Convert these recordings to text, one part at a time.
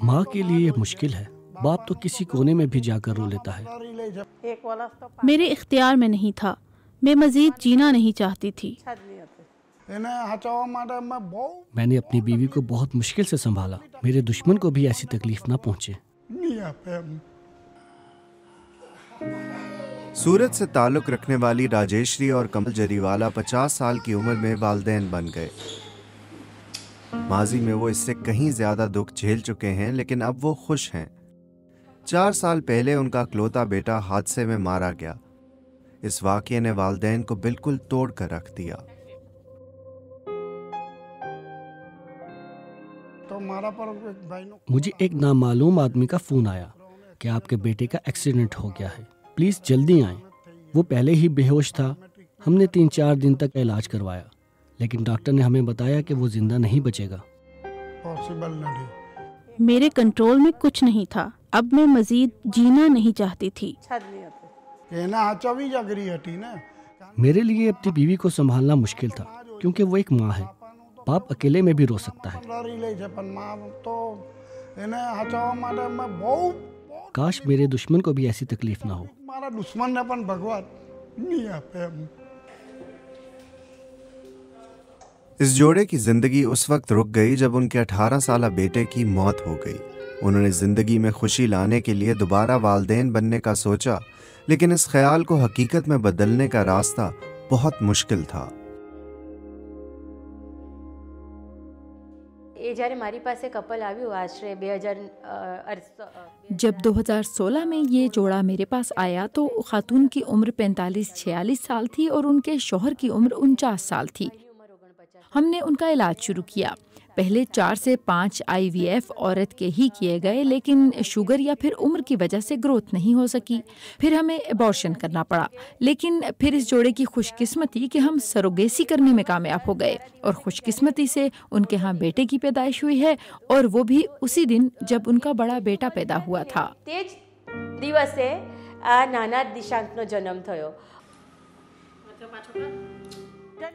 माँ के लिए ये मुश्किल है। बाप तो किसी कोने में भी जाकर रो लेता है। मेरे इख्तियार में नहीं था। मैं मजीद जीना नहीं चाहती थी। मैंने अपनी बीवी को बहुत मुश्किल से संभाला। मेरे दुश्मन को भी ऐसी तकलीफ ना पहुंचे। सूरत से ताल्लुक़ रखने वाली राजेश्वरी और कमल जरीवाला 50 साल की उम्र में वालिदैन बन गए। माजी में वो इससे कहीं ज्यादा दुख झेल चुके हैं, लेकिन अब वो खुश हैं। 4 साल पहले उनका इकलौता बेटा हादसे में मारा गया। इस वाक़ये ने वालिदैन को बिल्कुल तोड़ कर रख दिया। मुझे एक नामालूम आदमी का फोन आया कि आपके बेटे का एक्सीडेंट हो गया है, प्लीज जल्दी आएं। वो पहले ही बेहोश था। हमने 3-4 दिन तक इलाज करवाया, लेकिन डॉक्टर ने हमें बताया कि वो जिंदा नहीं बचेगा। मेरे कंट्रोल में कुछ नहीं था। अब मैं मजीद जीना नहीं चाहती थी। मेरे लिए अपनी बीवी को संभालना मुश्किल था, क्योंकि वो एक माँ है। बाप अकेले में भी रो सकता है। काश मेरे दुश्मन को भी ऐसी तकलीफ ना हो। इस जोड़े की जिंदगी उस वक्त रुक गई जब उनके 18 साला बेटे की मौत हो गई। उन्होंने जिंदगी में खुशी लाने के लिए दोबारा वालिदैन बनने का सोचा, लेकिन इस ख्याल को हकीकत में बदलने का रास्ता बहुत मुश्किल था। जब 2016 में ये जोड़ा मेरे पास आया तो खातून की उम्र 45-46 साल थी और उनके शौहर की उम्र 49 साल थी। हमने उनका इलाज शुरू किया। पहले 4 से 5 IVF औरत के ही किए गए, लेकिन शुगर या फिर उम्र की वजह से ग्रोथ नहीं हो सकी। फिर हमें एबॉर्शन करना पड़ा, लेकिन फिर इस जोड़े की खुशकिस्मती कि हम सरोगेसी करने में कामयाब हो गए और खुशकिस्मती से उनके यहाँ बेटे की पैदाइश हुई है, और वो भी उसी दिन जब उनका बड़ा बेटा पैदा हुआ था। दिवसे आ नाना दिशांतनो जन्म थयो।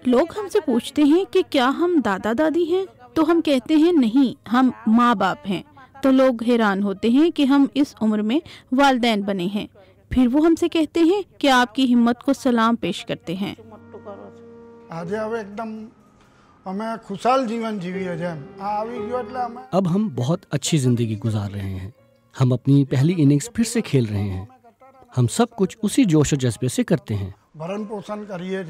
लोग हमसे पूछते हैं कि क्या हम दादा दादी हैं, तो हम कहते हैं नहीं, हम माँ बाप हैं। तो लोग हैरान होते हैं कि हम इस उम्र में वालिदैन बने हैं। फिर वो हमसे कहते हैं कि आपकी हिम्मत को सलाम पेश करते हैं। अब हम बहुत अच्छी जिंदगी गुजार रहे हैं। हम अपनी पहली इनिंग्स फिर से खेल रहे हैं। हम सब कुछ उसी जोश और जज्बे से करते हैं। भरण पोषण करिए।